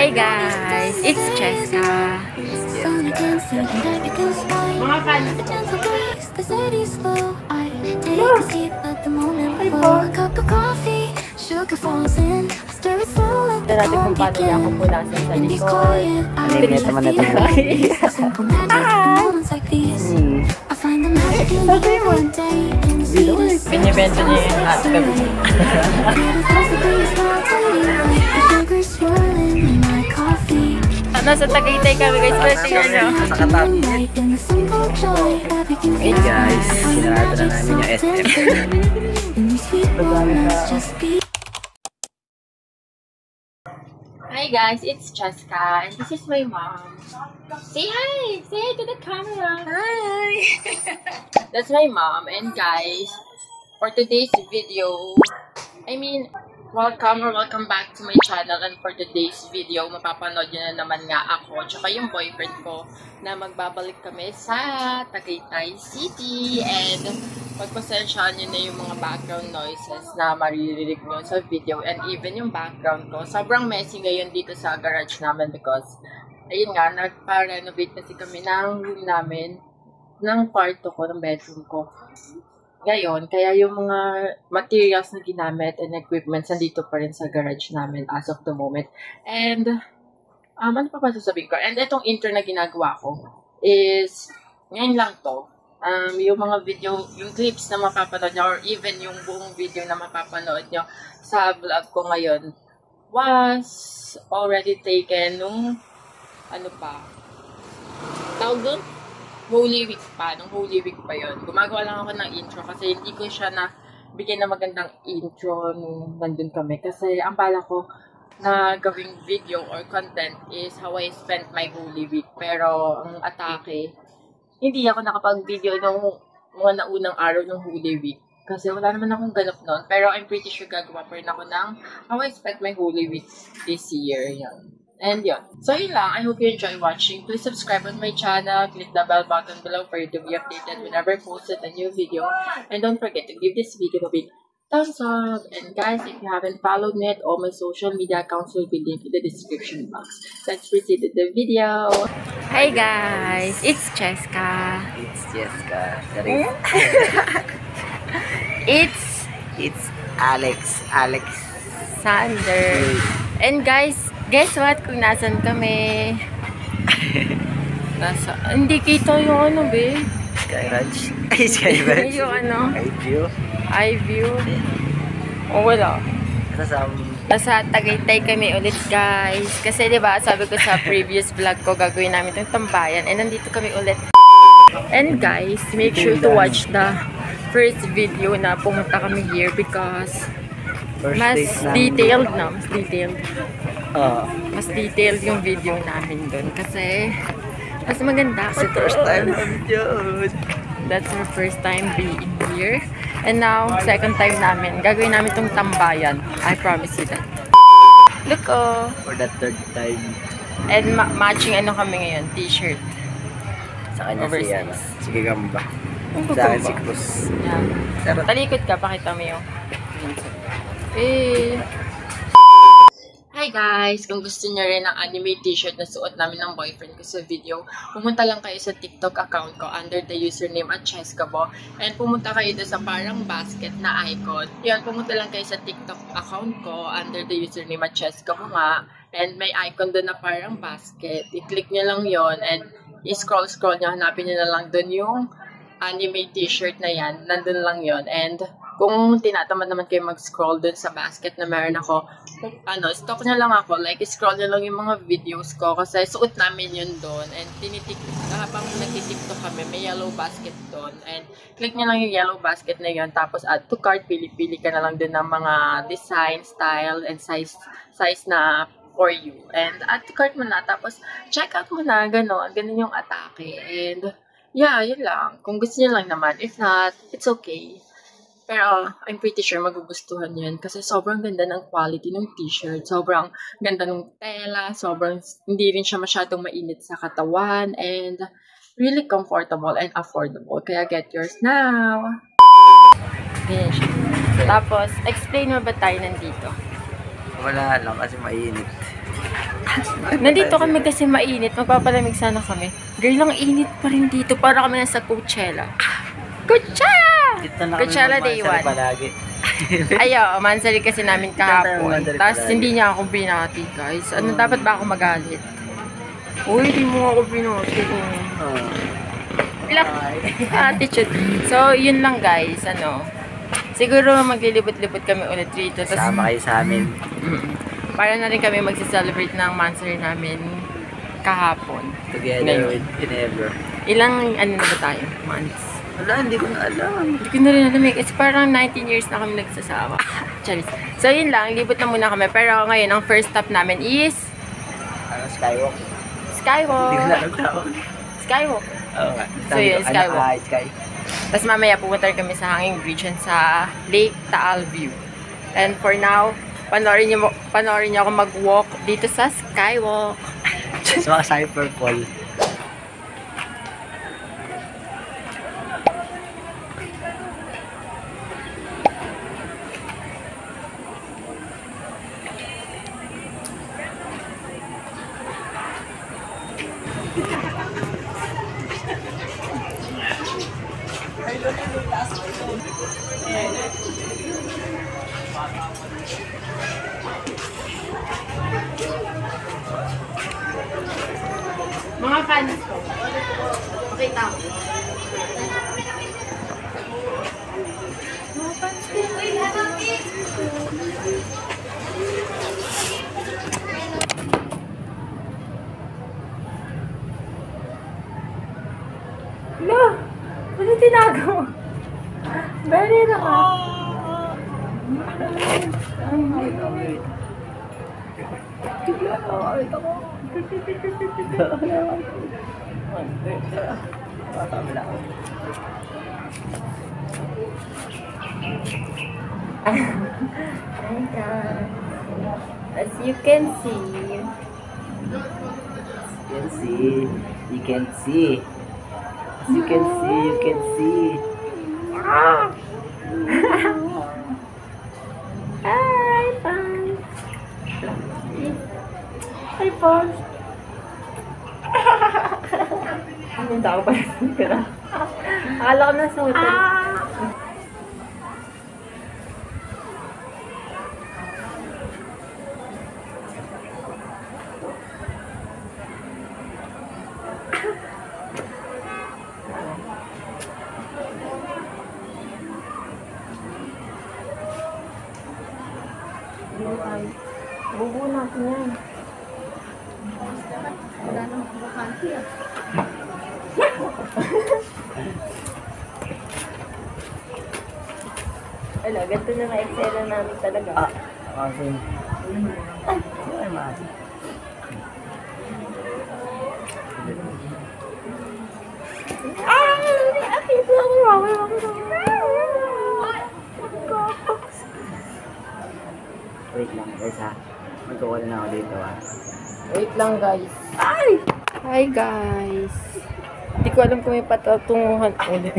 Hey guys, it's Cheska. Mga fans ko. Ito natin kung paano niya ako punasan sa likod. Nalignit naman na ito. Binibenta niya yung hot dog. Nasa Tagaytay kami guys. Tingnan nyo. Hey guys, sinarado na namin yung SM. Hi guys, it's Cheska and this is my mom. Say hi! Say hi to the camera! Hi! That's my mom and guys, for today's video, welcome back to my channel, and for today's video, mapapanood nyo na naman nga ako tsaka yung boyfriend ko na magbabalik kami sa Tagaytay City, and pagpasensyahan nyo na yung mga background noises na maririnig nyo sa video and even yung background ko. Sobrang messy ngayon dito sa garage namin because ayun nga, nagpa-renovate kasi kami ng room namin, ng kwarto ko, ng bedroom ko. Ngayon, kaya yung mga materials na ginamit and equipments nandito pa rin sa garage namin as of the moment. And, ano pa ba sasabihin ko? And itong intro na ginagawa ko is, ngayon lang to. Yung mga video, yung clips na mapapanood nyo, or even yung buong video na mapapanood nyo sa vlog ko ngayon, was already taken nung, tawag doon? Holy Week pa. Nung Holy Week pa yun. Gumagawa lang ako ng intro kasi hindi ko siya na bigyan na magandang intro nung nandun kami. Kasi ang bala ko na gawing video or content is how I spent my Holy Week. Pero ang atake, hindi ako nakapag-video nung mga naunang araw ng Holy Week. Kasi wala naman akong ganap nun. Pero I'm pretty sure gagawa pa rin ako ng how I spent my Holy Week this year. Yan. And yun. So yun lang. I hope you enjoy watching. Please subscribe on my channel. Click the bell button below for you to be updated whenever I posted a new video. And don't forget to give this video a big thumbs up. And guys, if you haven't followed me at all my social media accounts will be linked in the description box. Let's proceed with the video. Hi guys, it's Cheska. It's Cheska. It's Alex Sander. And guys, guess what? Kung nasan kami? Hindi kita yung ano, be? Skyrage. Ay, Skyrage. Yung ano? iView. O, wala. Kasama. Nasa Tagaytay kami ulit, guys. Kasi, diba, sabi ko sa previous vlog ko, gagawin namin itong tambayan. And nandito kami ulit. And guys, make sure to watch the first video na pumunta kami here because mas detailed na. Mas detailed yung video namin doon kasi mas maganda. Kasi first time namin yun. That's our first time being here. And now, second time namin. Gagawin namin itong tambayan. I promise you that. Look, oh. For the third time. And matching ano kami ngayon? T-shirt. Sa kanya oversize. Sige gamba. Sa akin si Cruz. Yeah. Talikod ka, pakita mo yung Hi guys! Kung gusto niyo rin ng anime t-shirt na suot namin ng boyfriend ko sa video, pumunta lang kayo sa TikTok account ko under the username at Cheskabo. And pumunta kayo doon sa parang basket na icon. Yun, pumunta lang kayo sa TikTok account ko under the username at Cheskabo nga. And may icon doon na parang basket. I-click nyo lang yon and i-scroll nyo. Hanapin nyo na lang doon yung anime t-shirt na yan. Nandun lang yon. And kung tinatamad naman kayo mag-scroll dun sa basket na meron ako, stalk nyo lang ako, like, scroll nyo lang yung mga videos ko kasi suot namin yun doon. And habang nagtitiktok kami, may yellow basket doon. And click nyo lang yung yellow basket na yun, tapos add to cart, pili-pili ka na lang dun ng mga design, style, and size na for you. And add to cart mo na, tapos check out mo na, ganun yung atake. And yeah, yun lang. Kung gusto nyo lang naman, if not, it's okay. Pero I'm pretty sure magugustuhan yan kasi sobrang ganda ng quality ng t-shirt. Sobrang ganda ng tela. Sobrang hindi rin siya masyadong mainit sa katawan. And really comfortable and affordable. Kaya get yours now. Ganyan siya. Tapos, explain mo ba tayo nandito? Wala lang kasi mainit. Nandito kami kasi mainit. Magpapalamig sana kami. Girl, lang init pa rin dito. Para kami nasa Coachella. Coachella! Dito na kami Coachella Day 1. palagi. Ayaw, mansari kasi namin kahapon. Mansari Tapos palagi. hindi niya ako binati, guys. Ano, dapat ba ako magalit? Uy, di mo ako binati. Attitude. So, yun lang, guys. Ano, siguro maglilibot-libot kami ulit rito. Tas, Sama kayo sa amin. para na rin kami magse-celebrate ng mansari namin kahapon. Together Ngayon. with ever. Ilang, ano na ba tayo? Months. Wala, hindi ko na alam. Hindi ko na rin alam eh. Kasi parang 19 years na kami nagsasama. Charis. So, yun lang. Libot na muna kami. Pero ngayon, ang first stop namin is Skywalk. Skywalk. Hindi ko na alam tawag. Skywalk. Oo nga. So, yun, Skywalk. Sky. Tapos mamaya pupunta rin kami sa Hanging Bridge and sa Lake Taal View. And for now, panoorin niyo ako mag-walk dito sa Skywalk. Sa mga Cyberpol. Mga fans ko. Makita ko. Mga fans ko. Lo! Ano tinago? Very na ka. Oh my God. Tigla na. Ito ko. As you can see, You can see. As you can see, you can see. hi, fans. Hi, fans. Ang tao pa rin ka na. Akala ko na sa hotel. Bubuo natin yan. Wala nang bakante ah. Ala, ganito na na-excel namin talaga. Kasi. Ay, maaari. Wait lang guys ha. Magkukuha na ako dito ha. Wait lang guys. Ay! Hi guys. Hindi ko alam kung may patatunguhan ulit.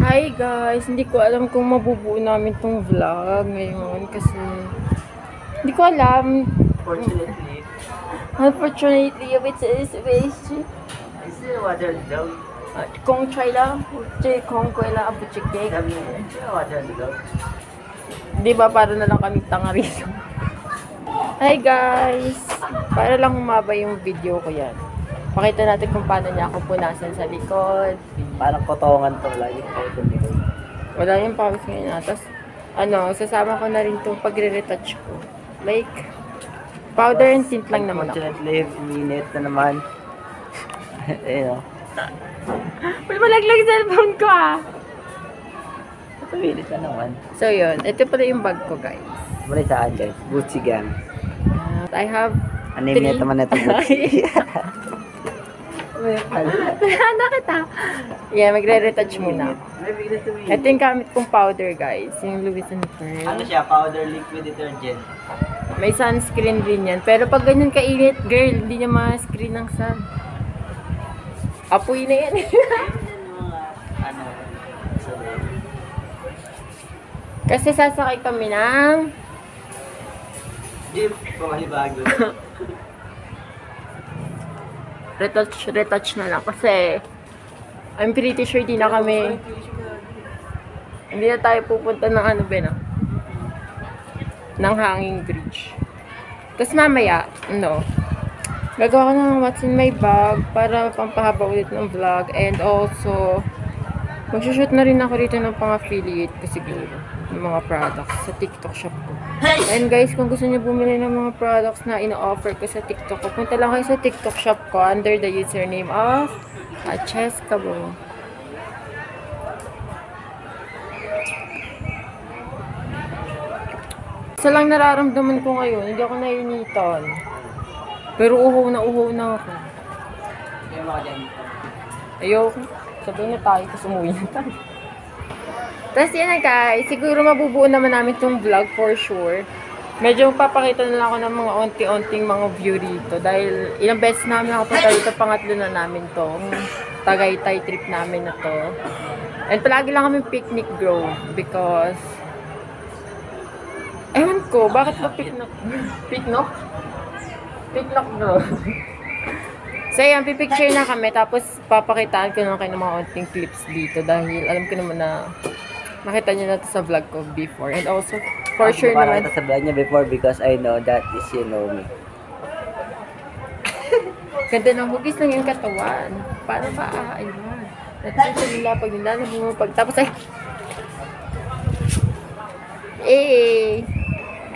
Hi guys. Hindi ko alam kung mabubuo namin tong vlog ngayon kasi hindi ko alam. Unfortunately, it's waste. Is it water dog? Kung try lang, kung kuwela ang buchike. Sabi niya, water dog. Di ba para na lang kami tanga rito? Hi guys! Para lang humaba yung video ko yan. Pakita natin kung paano niya ako punasan sa likod. Parang kotongan to lagi ko dito. Wala yung pawis ngayon. Tapos, sasama ko na rin itong pagre-retouch ko. Like, powder and tint lang naman ako. Unfortunately, minute na naman. Ayun o. May malaglag cellphone ko ah! Ito minute na naman. So yun, ito pala yung bag ko guys. Muli saan guys? Gucci gang. I have Ano yung minute naman na ito Gucci? Ano kita? Yeah, magre-retouch muna. Ito yung gamit kong powder guys. Yung Louis and Pearl. Ano siya? Powder liquid detergent. May sunscreen din yan. Pero pag ganyan kainit, girl, hindi niya ma-screen ng sun. Apoy na yan. Ano? Kasi sasakay kami ng Jeep, pamalibago. retouch na lang. Kasi, I'm pretty sure hindi na tayo pupunta ng ano ba, no? Ng hanging bridge. Tapos mamaya, gagawa ko ng what's in my bag para pampahaba ulit ng vlog. And also, magsushoot na rin ako rito ng pang-affiliate ko siguro ng mga products sa TikTok shop ko. And guys, kung gusto niyo bumili ng mga products na ino-offer ko sa TikTok ko, punta lang kayo sa TikTok shop ko under the username of Cheskabo. Isa lang nararamdaman ko ngayon, hindi ako nainitan. Pero uhaw na ako. Ayoko. Sabihin na tayo, tapos umuwi na tayo. Tapos yan na guys, siguro mabubuo naman namin itong vlog for sure. Medyo papakita na lang ako ng mga onti-onting mga view rito. Dahil ilang beses namin nakapunta dito, pangatlo na namin tong Tagaytay trip namin na to. And palagi lang kami picnic grove because ewan ko, bakit ba picnic? Picnic grove. So yan, pipicture na kami, tapos papakitaan ko lang kayo ng mga onting clips dito dahil alam ko naman na makita niyo na to sa vlog ko before. And also, for sure naman. Sa vlog niya before because I know that is you know me. Ganda ng hugis ng yung katawan. Paano ba? Ayun. Natutunan sa nila pag nilalabog mo tapos ay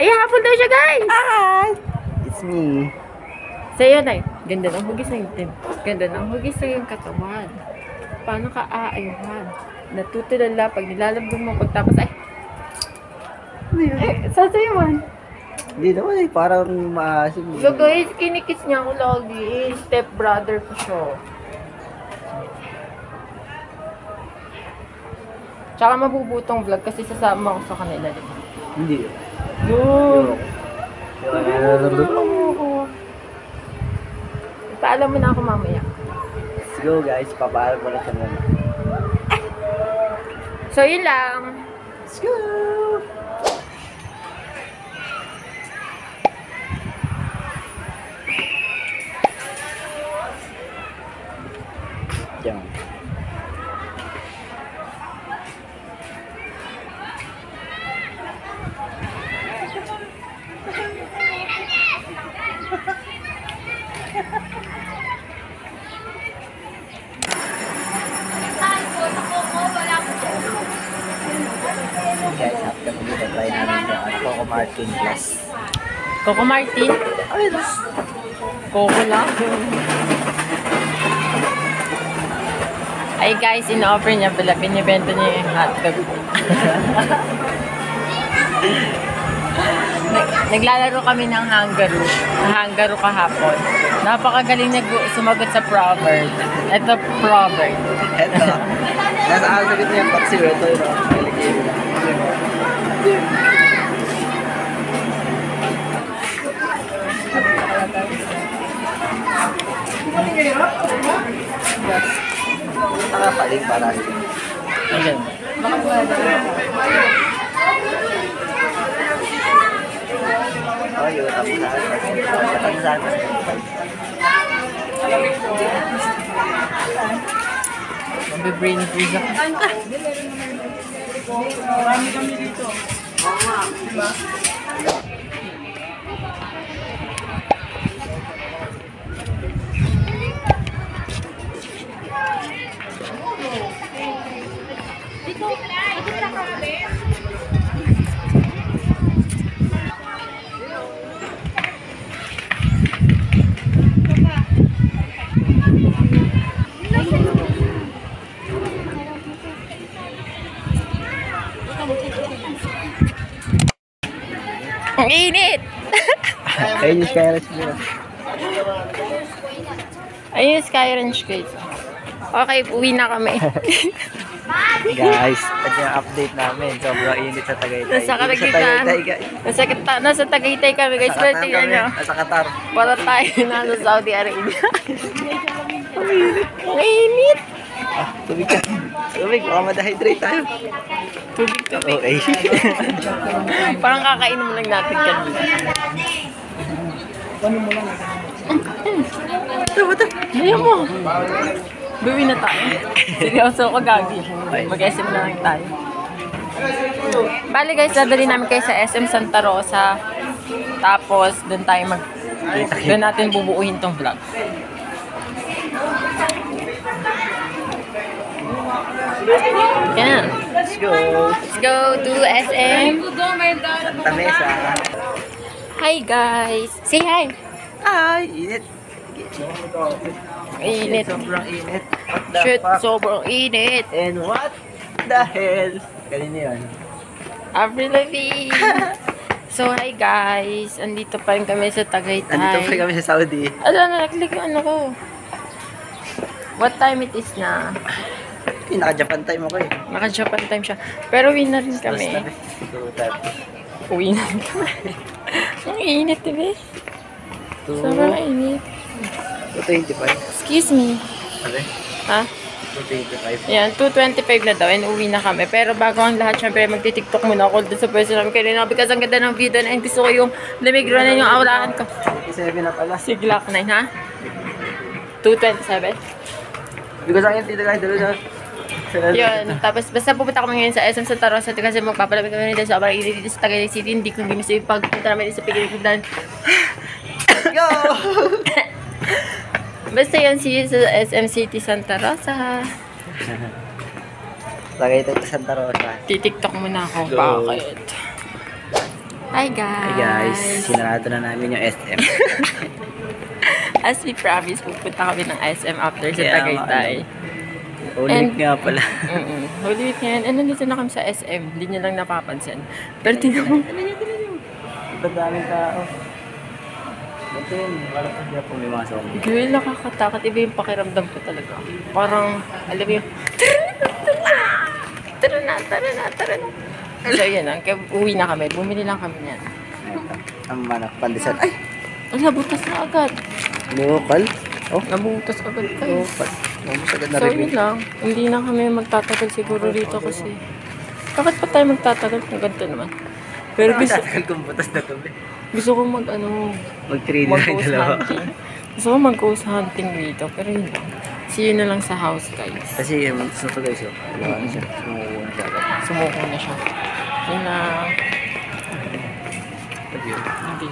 ay hapon daw siya guys! Hi! It's me. So yun ay, ganda ng hugis ng itim. Ganda ng hugis ng yung katawan. Paano ka aayuhan? Natutulala pag nilalabog mo pagtapos ay sasayawan. Hindi naman parang maasim. So guys, kinikis niya ako lagi. Step brother ko siya. Tsaka mabubutong vlog kasi sasama ko sa kanila. Diba? Hindi. Yun. Paalam mo na ako mamaya. Let's go guys, papaalam ko na siya muna. So yun lang. Let's go! Diyan. Guys, after ko dito, try namin yung Coco Martin Plus. Coco Martin? Coco lang. Ay guys, in-offer niya pala, binibenta niya yung hotdog. Naglalaro kami ng Hangaro kahapon. Napakagaling sumagot sa proverb. Ito, proverb. Ito. Nasa ako sagot niya, paksiw. Ito yun. Nakapaling para siya. Ayan. Oh, yun. Ang Mabibrain freeze ako. Marami kami dito. Diba? Ang init! Ayun yung Skyranch nila. Ayun yung Skyranch guys. Okay, uwi na kami. Guys, ito yung update namin. Sobrang init sa Tagaytay. Nasa Kalagitnaan. Nasa Tagaytay kami guys. Pero tingnan nyo. Nasa Qatar. Para tayo nasa Saudi Arabia. Ang init! Tubig ka. Tubig, baka ma-dehydrate tayo. Tubig. Okay. Parang kakainom lang natin kanina. Ano mo lang? Ayaw mo. Gawin na tayo. Seryoso ako, Gagi. Mag-SM na lang tayo. Bali guys, dadali namin kayo sa SM Santa Rosa. Tapos, doon natin bubuuhin tong vlog. Yan. Let's go. Let's go to SM. Santa Mesa. Hi guys. Say hi. Ay, init. Init. Sobrang init. What the Shit, fuck? sobrang init. And what the hell? Kanina yun. Avril Lavigne. So, hi guys. Andito pa rin kami sa Tagaytay. Nandito pa kami sa Saudi. Nag-click yung ano ko. What time it is na? Naka-Japan time ako eh. Naka-Japan time siya. Pero uwi na rin kami. Uwi na rin kami. Ang init, diba? Sobrang init. 225. Excuse me. Ano? Ha? 225. Yan, 2:25 na daw and uwi na kami. Pero bago ang lahat, syempre magti-tiktok muna ako doon sa person namin kanina because ang ganda ng video na and gusto ko yung lamigro na yung aurahan ko. 27 na pala. Si Glock 9, ha? 2:27? Because ang dito guys, dalo na. Yun, tapos basta pupunta kami ngayon sa SM Santa Rosa kasi magpapalamig kami dito sa sobrang init dito sa Tagaytay City. Hindi ko ginis yung pagpunta namin dito sa Pilipinas. Go! Basta yun, see you sa SM City Santa Rosa. Lagay tayo sa Santa Rosa. Titiktok muna ako. Go. Bakit? Hi guys! Hey guys, sinarado na namin yung SM. As we promised, pupunta kami ng SM after sa Kaya Tagaytay. Ulit nga pala. Holy week yan. And nandito na kami sa SM. Hindi niya lang napapansin. Pero tingnan mo. Ang daming tao. Ito yun, wala pa siya pumimasok. Girl, nakakatakot. Iba yung pakiramdam ko talaga. Parang, alam mo yung, tara na. So, yun lang. Kaya uwi na kami. Bumili lang kami niyan. Ang manak, pandesal. Ay! Ang nabutas na agad. Bukal? Oh, Nabutas agad kayo. bukal. Mamus agad na So, reveal. yun lang. Hindi na kami magtatagal siguro rito kasi. Bakit pa tayo magtatagal kung ganito naman? Pero gusto, Tatagal kong butas na to. gusto ko Mag-3 na mag-ghost dalawa. hunting. Gusto ko mag-ghost hunting dito. Pero yun lang. See you na lang sa house, guys. Kasi yung gusto to guys, oh. Dalawa na siya. Sumuko na siya agad. Sumuko na siya. Yun na. Thank you. Hindi.